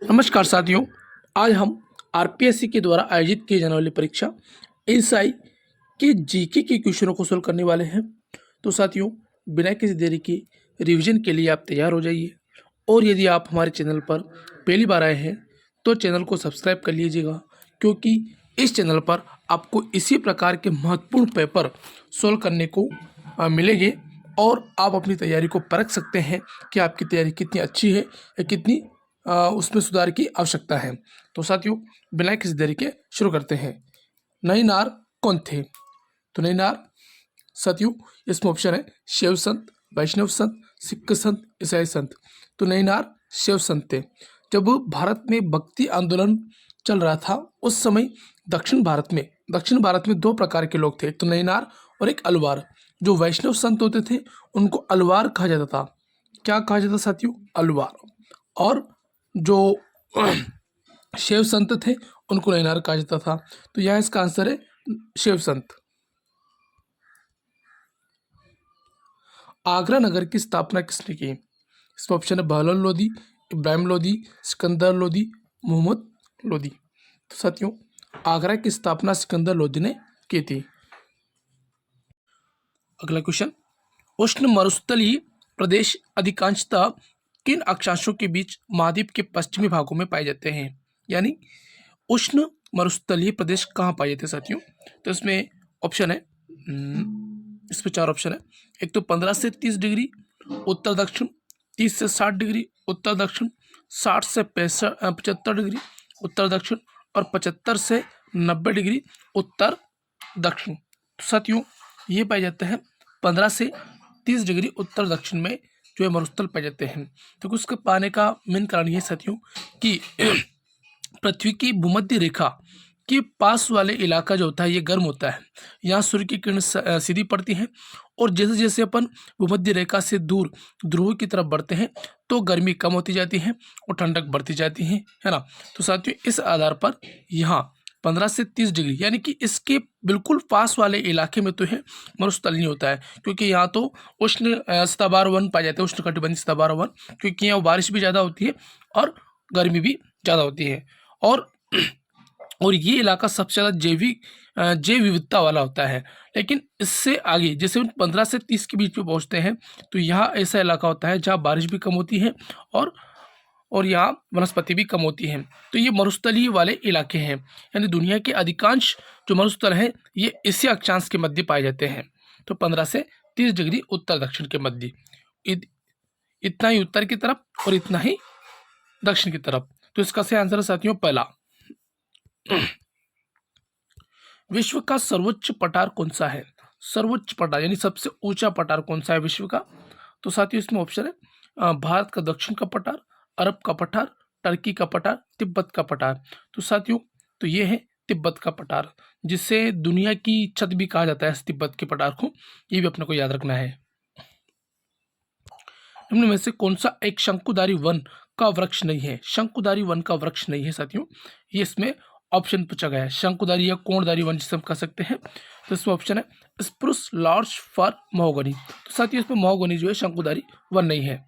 नमस्कार साथियों। आज हम आरपीएससी के द्वारा आयोजित की जाने वाली परीक्षा एसआई के जीके के क्वेश्चनों को सोल्व करने वाले हैं। तो साथियों, बिना किसी देरी के रिवीजन के लिए आप तैयार हो जाइए। और यदि आप हमारे चैनल पर पहली बार आए हैं तो चैनल को सब्सक्राइब कर लीजिएगा, क्योंकि इस चैनल पर आपको इसी प्रकार के महत्वपूर्ण पेपर सोल्व करने को मिलेंगे और आप अपनी तैयारी को परख सकते हैं कि आपकी तैयारी कितनी अच्छी है या कितनी उसमें सुधार की आवश्यकता है। तो साथियों, बिना किसी देरी के शुरू करते हैं। नई नार कौन थे? तो नई नार साथियों, इसमें ऑप्शन है शैव संत, वैष्णव संत, सिख संत, ईसाई संत। तो नई नार शैव संत थे। जब भारत में भक्ति आंदोलन चल रहा था उस समय दक्षिण भारत में दो प्रकार के लोग थे, एक तो नई नार और एक अलवार। जो वैष्णव संत होते थे उनको अलवार कहा जाता था। क्या कहा जाता साथियों? अलवार। और जो शैव संत थे उनको नैनार कहा जाता था। तो यह इसका आंसर है शैव संत। आगरा नगर की स्थापना किसने की? इसमें ऑप्शन है बहलोल लोदी, इब्राहिम लोदी, सिकंदर लोदी, मोहम्मद लोदी। तो साथियों, आगरा की स्थापना सिकंदर लोदी ने की थी। अगला क्वेश्चन, उष्ण मरुस्थलीय प्रदेश अधिकांशतः किन अक्षांशों के बीच महाद्वीप के पश्चिमी भागों में पाए जाते हैं? यानी उष्ण मरुस्थलीय प्रदेश कहाँ पाए जाते हैं साथियों? तो इसमें ऑप्शन है, इसमें चार ऑप्शन है। एक तो 15 से 30 डिग्री उत्तर दक्षिण, 30 से 60 डिग्री उत्तर दक्षिण, 60 से 75 डिग्री उत्तर दक्षिण और 75 से 90 डिग्री उत्तर दक्षिण। तो साथियों, ये पाए जाते हैं 15 से 30 डिग्री उत्तर दक्षिण में जो है मरुस्थल पाए जाते हैं। तो उसके पाने का मेन कारण ये साथियों कि पृथ्वी की भूमध्य रेखा के पास वाले इलाका जो होता है ये गर्म होता है। यहाँ सूर्य की किरण सीधी पड़ती हैं और जैसे जैसे अपन भूमध्य रेखा से दूर ध्रुव की तरफ बढ़ते हैं तो गर्मी कम होती जाती है और ठंडक बढ़ती जाती है ना। तो साथियों, इस आधार पर यहाँ 15 से 30 डिग्री यानी कि इसके बिल्कुल पास वाले इलाके में तो है मरुस्थल नहीं होता है, क्योंकि यहाँ तो उष्ण सदाबहार वन पाए जाते हैं, उष्ण कटिबंधीय सदाबहार वन, क्योंकि यहाँ बारिश भी ज़्यादा होती है और गर्मी भी ज़्यादा होती है। और ये इलाका सबसे ज़्यादा जैव विविधता वाला होता है। लेकिन इससे आगे जैसे 15 से 30 के बीच में पहुँचते हैं तो यहाँ ऐसा इलाका होता है जहाँ बारिश भी कम होती है और यहाँ वनस्पति भी कम होती है। तो ये मरुस्थलीय वाले इलाके हैं, यानी दुनिया के अधिकांश जो मरुस्थल हैं ये इसी अक्षांश के मध्य पाए जाते हैं। तो 15 से 30 डिग्री उत्तर दक्षिण के मध्य, इतना ही उत्तर की तरफ और इतना ही दक्षिण की तरफ। तो इसका सही आंसर है साथियों पहला। विश्व का सर्वोच्च पठार कौन सा है? सर्वोच्च पठार यानी सबसे ऊंचा पठार कौन सा है विश्व का? तो साथियों, इसमें ऑप्शन है भारत का दक्षिण का पठार, अरब का पठार, टर्की का पठार, तिब्बत का पठार। तो साथियों, तो ये है तिब्बत का पठार, जिसे दुनिया की छत भी कहा जाता है इस तिब्बत के पठार को। ये भी अपने को याद रखना है। निम्न में से कौन सा एक शंकुधारी वन का वृक्ष नहीं है? शंकुधारी वन का वृक्ष नहीं है साथियों, ये इसमें ऑप्शन पूछा गया है। शंकुधारी या कोणधारी वन जिसे हम कह सकते हैं। तो इसमें ऑप्शन है स्प्रूस, लार्च, फर, महोगनी। तो साथियों, इसमें महोगनी जो है शंकुधारी वन नहीं है।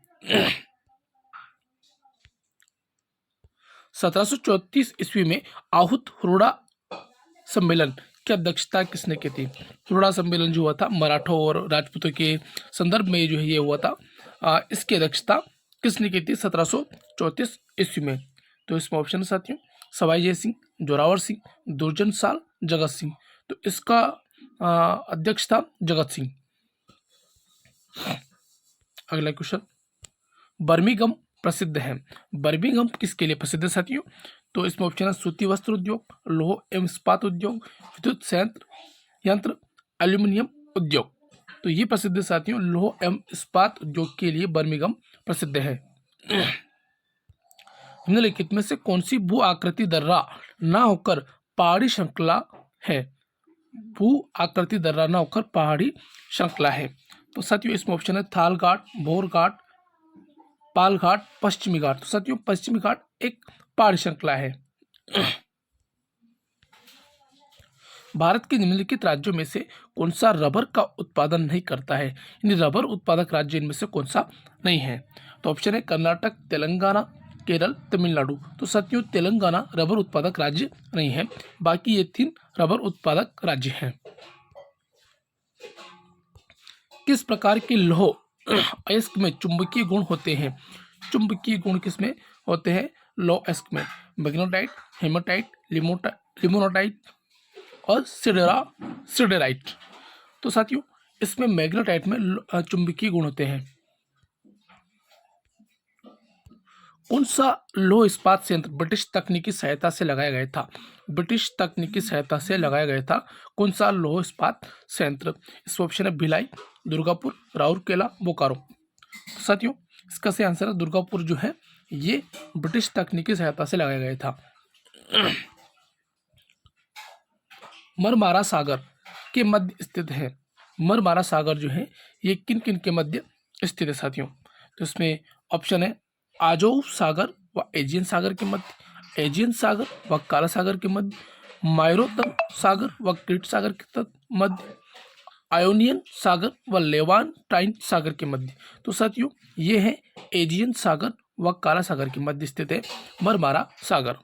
1734 ईस्वी में आहूत हुरडा सम्मेलन की अध्यक्षता किसने की थी? हुरडा सम्मेलन जो हुआ था मराठों और राजपूतों के संदर्भ में जो है ये हुआ था। इसकी अध्यक्षता किसने की थी 1734 ईस्वी में? तो इसमें ऑप्शन है साथियों सवाई जय सिंह, जोरावर सिंह, दुर्जन साल, जगत सिंह। तो इसका अध्यक्ष था जगत सिंह। अगला क्वेश्चन, बर्मिंघम प्रसिद्ध है। बर्मिंघम किसके लिए प्रसिद्ध है साथियों? तो इसमें ऑप्शन है सूती वस्त्र उद्योग, लौह एवं इस्पात उद्योग, विद्युत संयंत्र यंत्र, एल्यूमिनियम उद्योग। तो ये प्रसिद्ध साथियों लौह एवं इस्पात उद्योग के लिए बर्मिंघम प्रसिद्ध है। निम्नलिखित में से कौन सी भू आकृति दर्रा ना होकर पहाड़ी श्रृंखला है? भू आकृति दर्रा ना होकर पहाड़ी श्रृंखला है। तो साथियों, इसमें ऑप्शन है थाल घाट, भोर घाट, पाल घाट, पश्चिमी घाट। तो साथियों, पश्चिमी घाट एक पहाड़ी श्रृंखला है। भारत के निम्नलिखित राज्यों में से कौन सा रबर का उत्पादन नहीं करता है? यानी रबर उत्पादक राज्य इनमें से कौन सा नहीं है? तो ऑप्शन है कर्नाटक, तेलंगाना, केरल, तमिलनाडु। तो साथियों तेलंगाना रबर उत्पादक राज्य नहीं है, बाकी ये 3 रबर उत्पादक राज्य हैं। किस प्रकार के लौह अयस्क में चुंबकीय गुण होते हैं? चुंबकीय गुण किसमें होते हैं लौह अयस्क में? मैग्नेटाइट, हेमाटाइट, लिमोनाइट और सिडेराइट। तो साथियों इसमें मैग्नेटाइट में चुंबकीय गुण होते हैं। कौन सा लौह इस्पात संयंत्र ब्रिटिश तकनीकी सहायता से लगाया गया था? ब्रिटिश तकनीकी सहायता से लगाया गया था कौन सा लौह इस्पात संयंत्र? इस ऑप्शन है भिलाई, दुर्गापुर, राउरकेला, बोकारो। तो साथियों इसका सही आंसर है दुर्गापुर जो है ये ब्रिटिश तकनीकी सहायता से लगाया गया था। मरमारा सागर के मध्य स्थित है। मरमारा सागर जो है ये किन किन के मध्य स्थित है साथियों? तो इसमें ऑप्शन है आजोव सागर व एजियन सागर के मध्य, एजियन सागर व काला सागर के मध्य, मायरोतम सागर व क्रीट सागर के मध्य, आयोनियन सागर व लेवांटाइन सागर के मध्य। तो साथियों ये है एजियन सागर व काला सागर के मध्य स्थित है मरमारा सागर।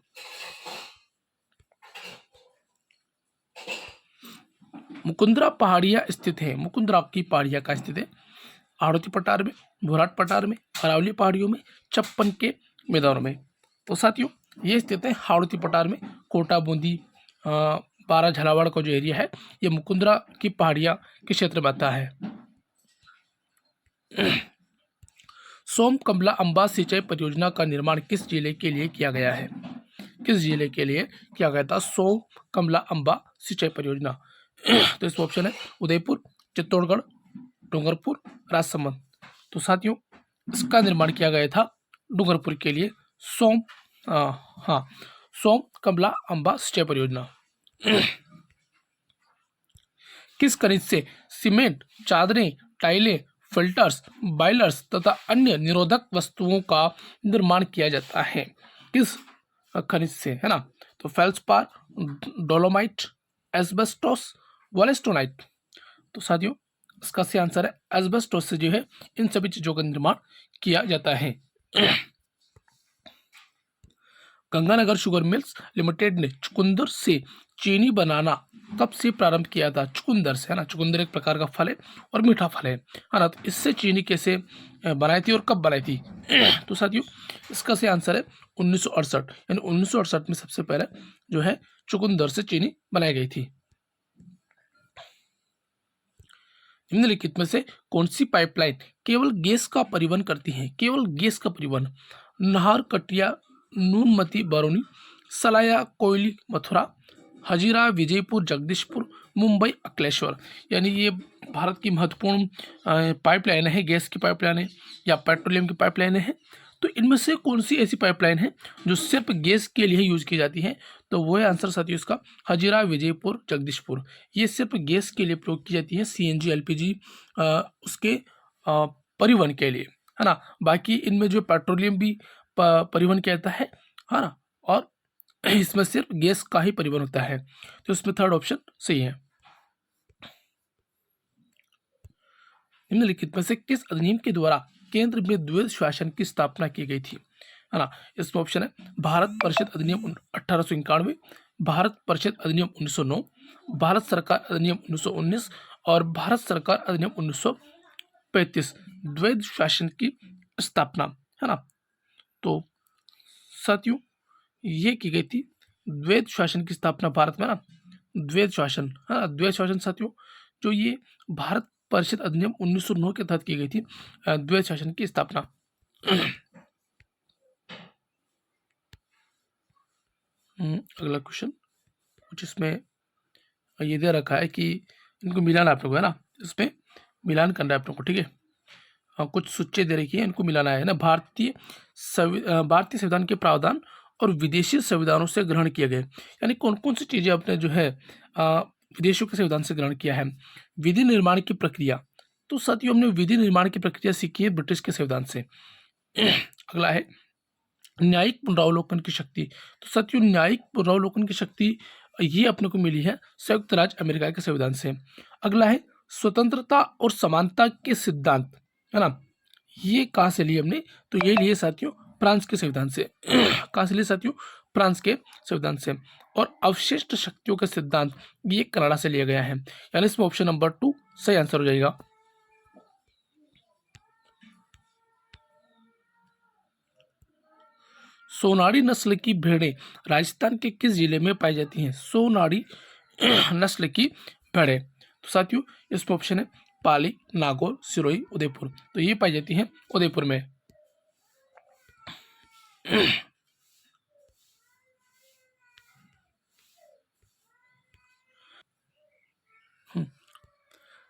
मुकुंदरा पहाड़ियां स्थित है। मुकुंदरा की पहाड़ियां कहाँ स्थित है? हाड़ौती पठार में, भोराट पठार में, अरावली पहाड़ियों में, चप्पन के मैदानों में। तो साथियों ये स्थित है हाड़ौती पठार में। कोटा, बूंदी, बारा, झालावाड़ का जो एरिया है ये मुकुंदरा की पहाड़ियां के क्षेत्र में आता है। सोम कमला अंबा सिंचाई परियोजना का निर्माण किस जिले के लिए किया गया है? किस जिले के लिए किया गया था सोम कमला अंबा सिंचाई परियोजना? तो इस ऑप्शन है उदयपुर, चित्तौड़गढ़, डूंगरपुर, राजसमंद। तो साथियों इसका निर्माण किया गया था डूंगरपुर के लिए सोम कमला अंबा सिंचाई परियोजना। किस खनिज से सीमेंट, चादरें, टाइलें, फिल्टर्स, बाइलर्स तथा अन्य निरोधक वस्तुओं का निर्माण किया जाता है? किस खनिज से, है ना? तो फेल्सपार, डोलोमाइट, एस्बेस्टोस, वोलेस्टोनाइट। तो साथियों इसका सही आंसर है एस्बेस्टोस से जो है इन सभी चीजों का निर्माण किया जाता है। गंगानगर शुगर मिल्स लिमिटेड ने चुकंदर से चीनी बनाना कब से प्रारंभ किया था? चुकंदर से, है ना? चुकंदर एक प्रकार का फल है और मीठा फल है ना? तो इससे चीनी कैसे बनाई थी और कब बनाई थी? तो साथियों इसका सही आंसर है 1968, यानी 1968 में सबसे पहले जो है चुकंदर से चीनी बनाई गई थी। निम्नलिखित में से कौन सी पाइपलाइन केवल गैस का परिवहन करती है? केवल गैस का परिवहन? नाहर कटिया नूनमती बरौनी, सलाया कोयली मथुरा, हजीरा विजयपुर जगदीशपुर, मुंबई अकलेश्वर। यानी ये भारत की महत्वपूर्ण पाइपलाइन है, गैस की पाइपलाइन है या पेट्रोलियम की पाइपलाइन है। तो इनमें से कौन सी ऐसी पाइपलाइन है जो सिर्फ गैस के लिए यूज की जाती है? तो वो है आंसर साथियों इसका हजीरा विजयपुर जगदीशपुर। ये सिर्फ गैस के लिए प्रयोग की जाती है, सीएनजी एलपीजी उसके परिवहन के लिए, है ना? बाकी इनमें जो पेट्रोलियम भी परिवहन किया जाता है ना? और इसमें सिर्फ गैस का ही परिवहन होता है। तो इसमें थर्ड ऑप्शन सही है। निम्नलिखित में से किस अधिनियम के द्वारा केंद्र में द्वैध शासन की स्थापना की गई थी? है ना? इसमें ऑप्शन है भारत परिषद अधिनियम 1891, भारत परिषद अधिनियम 1909, भारत सरकार अधिनियम 1919 और भारत सरकार अधिनियम 1935। द्वैध शासन की स्थापना, है ना? तो साथियों ये की गई थी द्वैध शासन की स्थापना भारत में, ना? द्वैध शासन, हाँ द्वैध शासन साथियों जो ये भारत परिषद अधिनियम 1909 के तहत की गई थी द्वैध शासन की स्थापना। अगला क्वेश्चन कुछ इसमें ये दे रखा है कि इनको मिलाना आप लोग, है ना? इसमें मिलान करना है आप लोग को, ठीक है? कुछ सूची दे रखी है, इनको मिलाना है ना। भारतीय संविधान के प्रावधान और विदेशी संविधानों से ग्रहण किए गए, यानी कौन कौन सी चीजें आपने जो है विदेशों के संविधान से ग्रहण किया है। विधि निर्माण की प्रक्रिया, तो साथियों हमने विधि निर्माण की प्रक्रिया सीखी है ब्रिटिश के संविधान से। अगला है न्यायिक पुनरावलोकन की शक्ति, तो साथियों न्यायिक पुनरावलोकन की शक्ति ये अपने को मिली है संयुक्त राज्य अमेरिका के संविधान से। अगला है स्वतंत्रता और समानता के सिद्धांत, है ना? ये कहाँ से लिए हमने? तो ये लिए साथियों फ्रांस के संविधान से। कहाँ से लिए साथियों? फ्रांस के संविधान से। और अवशिष्ट शक्तियों का सिद्धांत ये कनाडा से लिया गया है, यानी इसमें ऑप्शन नंबर 2 सही आंसर हो जाएगा। सोनारी नस्ल की भेड़ें राजस्थान के किस जिले में पाई जाती हैं? सोनारी नस्ल की भेड़ें, तो साथियों इसमें ऑप्शन है पाली, नागौर, सिरोही, उदयपुर। तो ये पाई जाती हैं उदयपुर में।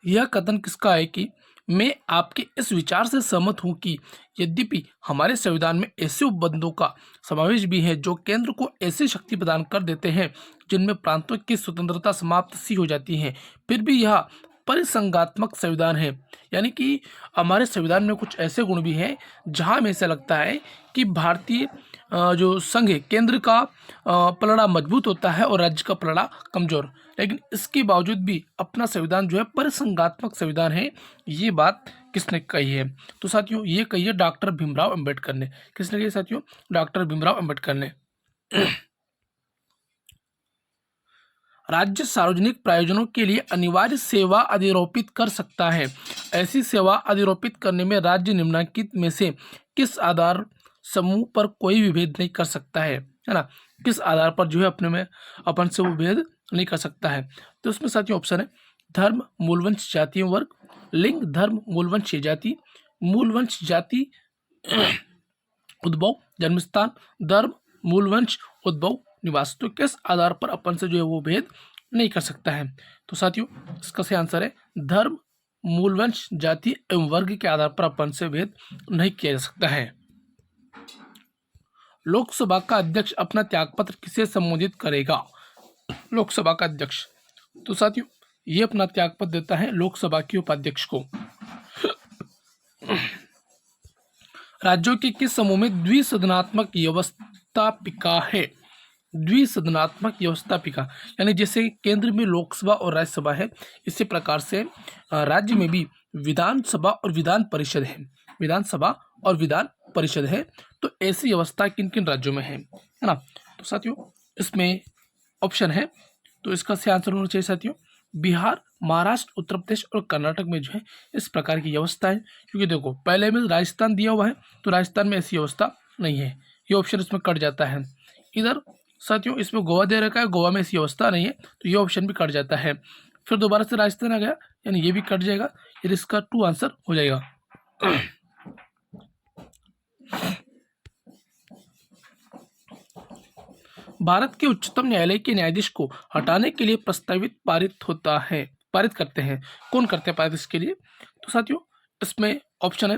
यह कथन किसका है कि मैं आपके इस विचार से सहमत हूं कि यद्यपि हमारे संविधान में ऐसे उपबंधों का समावेश भी है जो केंद्र को ऐसी शक्ति प्रदान कर देते हैं जिनमें प्रांतों की स्वतंत्रता समाप्त सी हो जाती है, फिर भी यह परिसंघात्मक संविधान है। यानी कि हमारे संविधान में कुछ ऐसे गुण भी हैं जहां हमें ऐसा लगता है कि भारतीय जो संघ है, केंद्र का पलड़ा मजबूत होता है और राज्य का पलड़ा कमजोर, लेकिन इसके बावजूद भी अपना संविधान जो है परिसंघात्मक संविधान है। ये बात किसने कही है? तो साथियों ये कही है डॉक्टर भीमराव अंबेडकर ने। किसने कही साथियों? डॉक्टर भीमराव अंबेडकर ने। राज्य सार्वजनिक प्रयोजनों के लिए अनिवार्य सेवा अधिरोपित कर सकता है। ऐसी सेवा अधिरोपित करने में राज्य निम्नलिखित में से किस आधार समूह पर कोई भी भेद नहीं कर सकता है ना? किस आधार पर जो है अपने में अपन से वो भेद नहीं कर सकता है? तो उसमें साथियों ऑप्शन है धर्म, मूलवंश, जाति एवं वर्ग, लिंग, धर्म, मूलवंश, जाति, मूलवंश, जाति, उद्भव, जन्मस्थान, धर्म, मूलवंश, उद्भव, निवास। तो किस आधार पर अपन से जो है वो भेद नहीं कर सकता है? तो साथियों इसका सही आंसर है धर्म, मूलवंश, जाति एवं वर्ग के आधार पर अपन से भेद नहीं किया जा सकता है। लोकसभा का अध्यक्ष अपना त्यागपत्र किसे संबोधित करेगा? लोकसभा का अध्यक्ष, तो साथियों ये अपना त्यागपत्र देता है लोकसभा के उपाध्यक्ष को। राज्यों के किस समूह में द्विसदनात्मक व्यवस्थापिका है? द्विसदनात्मक व्यवस्थापिका यानी जैसे केंद्र में लोकसभा और राज्यसभा है, इसी प्रकार से राज्य में भी विधानसभा और विधान परिषद है। विधानसभा और विधान परिषद है। तो ऐसी व्यवस्था किन किन राज्यों में है ना? तो साथियों इसमें ऑप्शन है, तो इसका सही आंसर होना चाहिए साथियों बिहार, महाराष्ट्र, उत्तर प्रदेश और कर्नाटक में जो है इस प्रकार की व्यवस्था है। क्योंकि देखो पहले में राजस्थान दिया हुआ है, तो राजस्थान में ऐसी व्यवस्था नहीं है, ये ऑप्शन इसमें कट जाता है। इधर साथियों इसमें गोवा दे रखा है, गोवा में ऐसी व्यवस्था नहीं है, तो ये ऑप्शन भी कट जाता है। फिर दोबारा से राजस्थान आ गया, यानी ये भी कट जाएगा, फिर इसका 2 आंसर हो जाएगा। भारत के उच्चतम न्यायालय के न्यायाधीश को हटाने के लिए प्रस्तावित पारित करते हैं। कौन करते हैं पारित इसके लिए? तो साथियों इसमें ऑप्शन है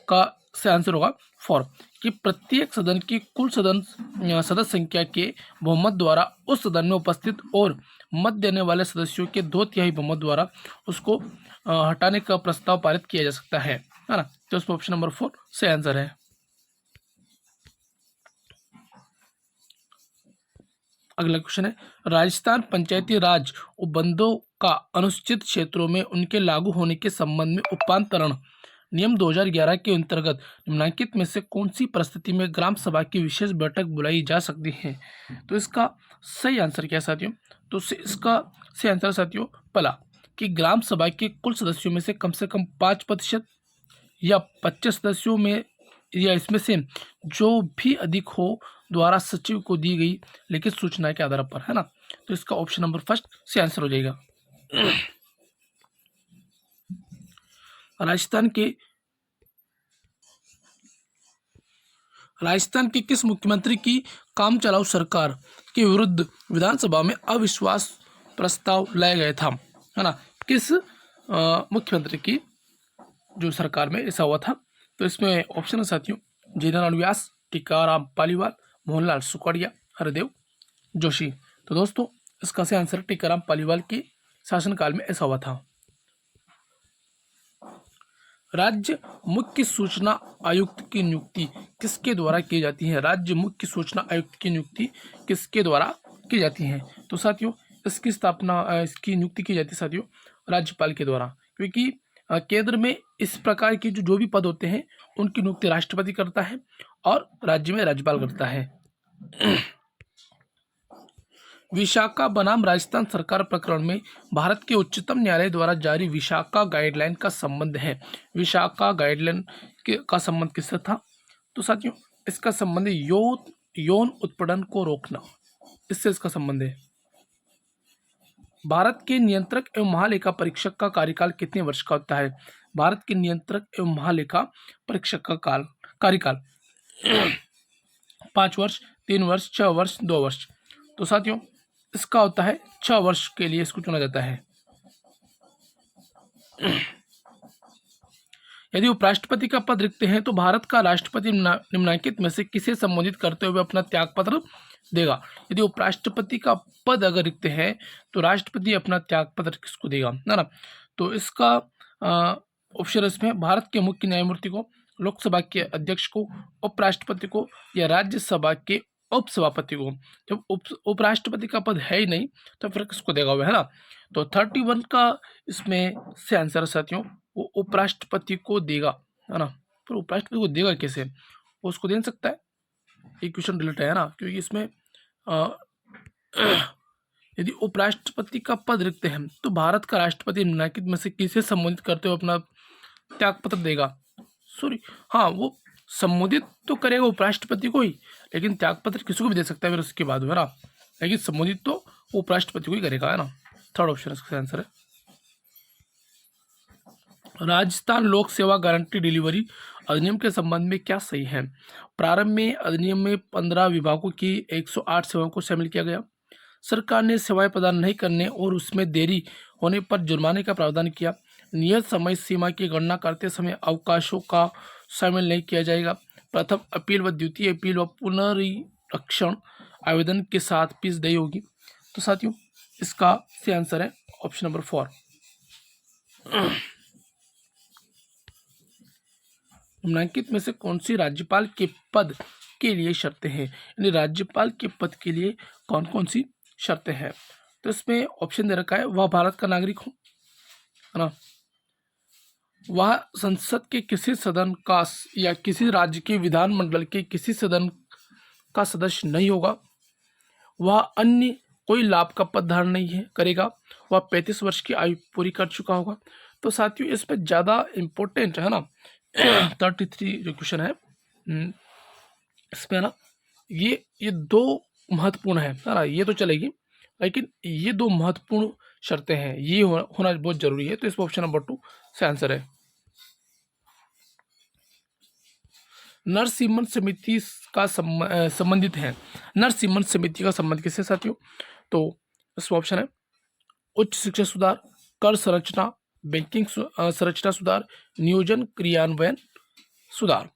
का से आंसर होगा 4 कि प्रत्येक सदन की कुल सदस्य संख्या के बहुमत द्वारा उस सदन में उपस्थित और मत देने वाले सदस्यों के 2/3 बहुमत द्वारा उसको हटाने का प्रस्ताव पारित किया जा सकता है ना? तो उसमें ऑप्शन नंबर 4 से आंसर है। अगला क्वेश्चन है राजस्थान पंचायती राज उपबंधों का अनुसूचित क्षेत्रों में उनके लागू होने के संबंध में उपांतरण नियम 2011 के अंतर्गत निम्नलिखित में से कौन सी परिस्थिति में ग्राम सभा की विशेष बैठक बुलाई जा सकती है? तो इसका सही आंसर क्या साथियों? तो इसका सही आंसर साथियों पहला कि ग्राम सभा के कुल सदस्यों में से कम 5% या 25 सदस्यों में या इसमें से जो भी अधिक हो द्वारा सचिव को दी गई लिखित सूचना के आधार पर, है ना? तो इसका ऑप्शन नंबर फर्स्ट से आंसर हो जाएगा। राजस्थान के किस मुख्यमंत्री की काम चलाऊ सरकार के विरुद्ध विधानसभा में अविश्वास प्रस्ताव लाया गया था, है ना? किस मुख्यमंत्री की जो सरकार में ऐसा हुआ था? तो इसमें ऑप्शन है साथियों जेठालाल व्यास, टीकाराम पालीवाल, मोहनलाल सुखाड़िया, हरदेव जोशी। तो दोस्तों इसका सही आंसर टीकाराम पालीवाल के शासनकाल में ऐसा हुआ था। राज्य मुख्य सूचना आयुक्त की नियुक्ति किसके द्वारा की जाती है? राज्य मुख्य सूचना आयुक्त की नियुक्ति किसके द्वारा की जाती है? तो साथियों इसकी नियुक्ति की जाती है साथियों राज्यपाल के द्वारा, क्योंकि केंद्र में इस प्रकार के जो भी पद होते हैं उनकी नियुक्ति राष्ट्रपति करता है और राज्य में राज्यपाल करता है। विशाखा बनाम राजस्थान सरकार प्रकरण में भारत के उच्चतम न्यायालय द्वारा जारी विशाखा गाइडलाइन का संबंध है। विशाखा गाइडलाइन का संबंध किससे था? तो साथियों इसका संबंध है यौन उत्पीड़न को रोकना, इससे इसका संबंध है। भारत के नियंत्रक एवं महालेखा परीक्षक का कार्यकाल कितने वर्ष का होता है? भारत के नियंत्रक एवं महालेखा परीक्षक का कार्यकाल 5 वर्ष, 3 वर्ष, 6 वर्ष, 2 वर्ष। तो साथियों इसका होता है 6 वर्ष के लिए इसको चुना जाता है। यदि उपराष्ट्रपति का पद रिक्त है तो भारत का राष्ट्रपति निम्नलिखित में से किसे संबोधित करते हुए अपना त्यागपत्र देगा? यदि उपराष्ट्रपति का पद अगर रिक्त है तो राष्ट्रपति अपना त्यागपत्र किसको देगा, है ना? तो इसका ऑप्शन इसमें भारत के मुख्य न्यायमूर्ति को, लोकसभा के अध्यक्ष को, उपराष्ट्रपति को या राज्यसभा के उपसभापति को। जब उपराष्ट्रपति का पद है ही नहीं तो फिर किसको देगा हुआ, है ना? तो 31 का इसमें से आंसर साथियों वो उपराष्ट्रपति को देगा, है ना? पर उपराष्ट्रपति को देगा कैसे? वो उसको दे सकता है, ये क्वेश्चन रिलेटेड है ना, क्योंकि इसमें यदि उपराष्ट्रपति का पद रिक्त है तो भारत का राष्ट्रपति निम्नलिखित में से किसे संबोधित करते हुए अपना त्यागपत्र देगा? हाँ, वो संबोधित तो करेगा उपराष्ट्रपति को ही, लेकिन त्यागपत्र किसी को भी दे सकता है फिर उसके बाद, है ना? लेकिन संबोधित तो उपराष्ट्रपति को ही करेगा, है ना? थर्ड ऑप्शन इसका आंसर है। राजस्थान लोक सेवा गारंटी डिलीवरी अधिनियम के संबंध में क्या सही है? प्रारंभ में अधिनियम में 15 विभागों की 108 सेवाओं को शामिल किया गया। सरकार ने सेवाएं प्रदान नहीं करने और उसमें देरी होने पर जुर्माने का प्रावधान किया। नियत समय सीमा की गणना करते समय अवकाशों का शामिल नहीं किया जाएगा। प्रथम अपील व द्वितीय अपील व पुनरीक्षण आवेदन के साथ फीस देय होगी। तो साथियों इसका सही आंसर है ऑप्शन नंबर 4। निम्नलिखित में से कौन सी राज्यपाल के पद के लिए शर्तें हैं? यानी राज्यपाल के पद के लिए कौन कौन सी शर्तें हैं? तो इसमें ऑप्शन दे रखा है, वह भारत का नागरिक हो, है ना? वह संसद के किसी सदन का या किसी राज्य के विधानमंडल के किसी सदन का सदस्य नहीं होगा। वह अन्य कोई लाभ का पद धारण नहीं करेगा। वह 35 वर्ष की आयु पूरी कर चुका होगा। तो साथियों इस पर ज़्यादा इम्पोर्टेंट है ना 33 जो क्वेश्चन है इसमें ना ये 2 महत्वपूर्ण है ना, ये तो चलेगी, लेकिन ये 2 महत्वपूर्ण शर्तें हैं, ये होना बहुत जरूरी है। तो इस ऑप्शन नंबर 2 से आंसर है। नरसिम्हन समिति का संबंधित है। नरसिम्हन समिति का संबंध किससे साथियों? तो इसमें ऑप्शन है उच्च शिक्षा सुधार, कर संरचना, बैंकिंग संरचना सुधार, नियोजन क्रियान्वयन सुधार।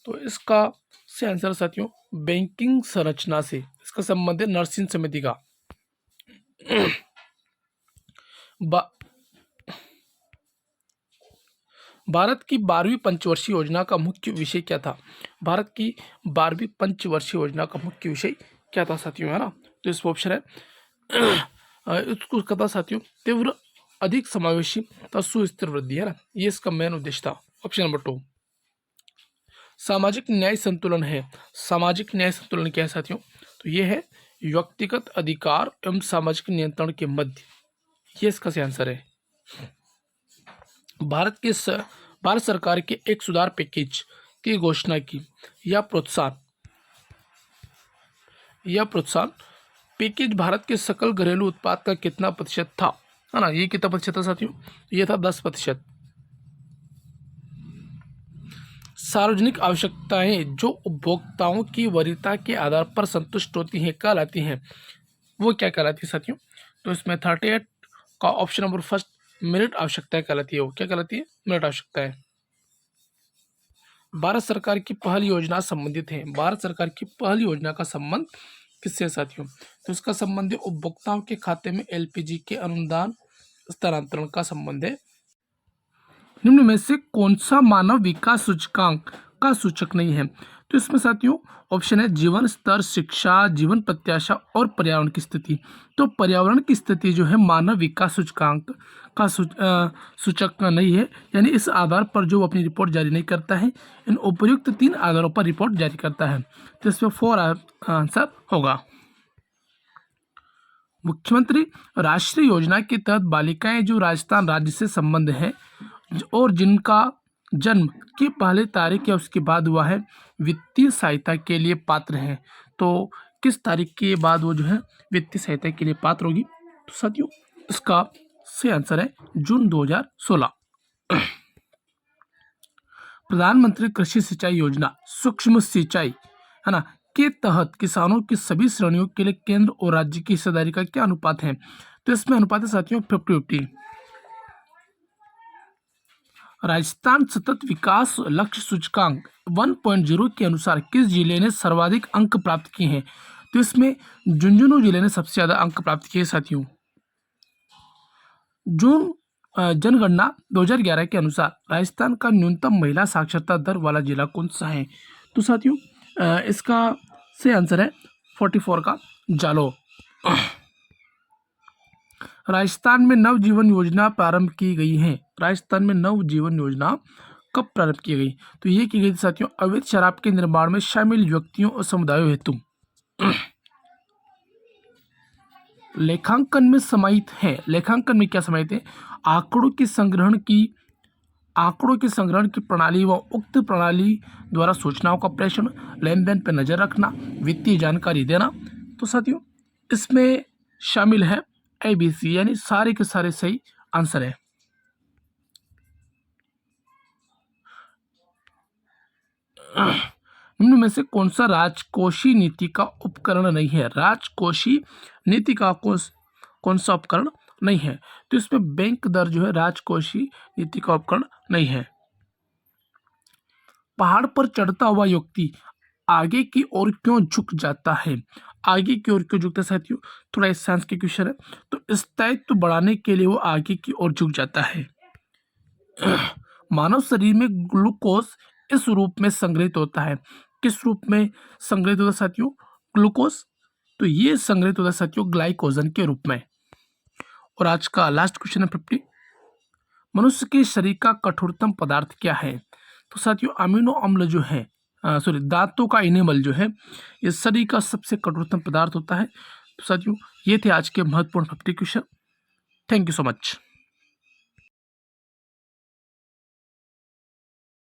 तो इसका से आंसर साथियों बैंकिंग संरचना से इसका संबंध है नरसिम्हन समिति का। भारत की 12वीं पंचवर्षीय योजना का मुख्य विषय क्या था? भारत की 12वीं पंचवर्षीय योजना का मुख्य विषय क्या था साथियों, है ना? तो इस ऑप्शन है इसको कथा साथियों तीव्र अधिक समावेशी तथा सुस्थिर वृद्धि, है ना? ये इसका मेन उद्देश्य था। ऑप्शन नंबर 2 सामाजिक न्याय संतुलन है। सामाजिक न्याय संतुलन क्या है साथियों? तो ये है व्यक्तिगत अधिकार एवं सामाजिक नियंत्रण के मध्य, ये इसका सही आंसर है। भारत सरकार के एक सुधार पैकेज की घोषणा की। यह प्रोत्साहन पैकेज भारत के सकल घरेलू उत्पाद का कितना प्रतिशत था, है ना? ये कितना प्रतिशत था साथियों? ये था 10%। सार्वजनिक आवश्यकताएं जो उपभोक्ताओं की वरीयता के आधार पर संतुष्ट होती हैं कहलाती हैं, वो क्या कहलाती है साथियों? तो इसमें 38 का ऑप्शन नंबर 1 मेरिट आवश्यकताएं कहलाती है। वो क्या कहलाती है? मेरिट आवश्यकताएं। भारत सरकार की पहल योजना संबंधित है। भारत सरकार की पहल योजना का संबंध किससे साथियों? तो इसका संबंध है उपभोक्ताओं के खाते में एलपीजी के अनुदान स्थानांतरण का संबंध है। निम्न में से कौन सा मानव विकास सूचकांक का सूचक नहीं है? तो तो इसमें साथियों ऑप्शन है जीवन स्तर, शिक्षा, जीवन प्रत्याशा और पर्यावरण की स्थिति। तो पर्यावरण की स्थिति जो है मानव विकास सूचकांक का सूचक नहीं है, यानी इस आधार पर जो अपनी रिपोर्ट जारी नहीं करता है, इन उपयुक्त 3 आधारों पर रिपोर्ट जारी करता है। तो इसमें 4 आंसर होगा। मुख्यमंत्री राष्ट्रीय योजना के तहत बालिकाएं जो राजस्थान राज्य से संबंध है और जिनका जन्म की पहली तारीख या उसके बाद हुआ है, वित्तीय सहायता के लिए पात्र हैं। तो किस तारीख के बाद वो जो है वित्तीय सहायता के लिए पात्र होगी? तो साथियों इसका सही आंसर है जून 2016। प्रधानमंत्री कृषि सिंचाई योजना सूक्ष्म सिंचाई है ना के तहत किसानों की सभी श्रेणियों के लिए केंद्र और राज्य की हिस्सेदारी का क्या अनुपात है? तो इसमें अनुपात है साथियों 50-50। राजस्थान सतत विकास लक्ष्य सूचकांक 1.0 के अनुसार किस जिले ने सर्वाधिक अंक प्राप्त किए हैं? तो इसमें झुंझुनू जिले ने सबसे ज्यादा अंक प्राप्त किए साथियों। जून जनगणना 2011 के अनुसार राजस्थान का न्यूनतम महिला साक्षरता दर वाला जिला कौन सा है? तो साथियों इसका सही आंसर है 44 का जालौर। राजस्थान में नवजीवन योजना प्रारंभ की गई है। राजस्थान में नवजीवन योजना कब प्रारंभ की गई? तो ये की गई थी साथियों अवैध शराब के निर्माण में शामिल व्यक्तियों और समुदायों हेतु। लेखांकन में समाहित है। लेखांकन में क्या समाहित है? आंकड़ों के संग्रहण की प्रणाली व उक्त प्रणाली द्वारा सूचनाओं का प्रेषण, लेन देन पर नजर रखना, वित्तीय जानकारी देना। तो साथियों इसमें शामिल है ABC, यानी सारे के सारे सही आंसर है। निम्न में से कौन सा राजकोषीय नीति का उपकरण नहीं है? राजकोषीय नीति का कौन सा उपकरण नहीं है? तो इसमें बैंक दर जो है राजकोषीय नीति का उपकरण नहीं है। पहाड़ पर चढ़ता हुआ व्यक्ति आगे की ओर क्यों झुक जाता है? आगे की ओर क्यों झुकता है साथियों? थोड़ा इस साइंस के क्वेश्चन है। तो स्थायित्व बढ़ाने के लिए वो आगे की ओर झुक जाता है। मानव शरीर में ग्लूकोज इस रूप में संग्रहित होता है। किस रूप में संग्रहित होता है साथियों? ग्लूकोज। तो ये संग्रहित होता है साथियों ग्लाइकोजन के रूप में। और आज का लास्ट क्वेश्चन है 50। मनुष्य के शरीर का कठोरतम पदार्थ क्या है? तो साथियों अमीनो अम्ल जो है दांतों का इनेमल जो है ये शरीर का सबसे कठोरतम पदार्थ होता है। तो साथियों ये थे आज के महत्वपूर्ण 50 question. Thank you so much.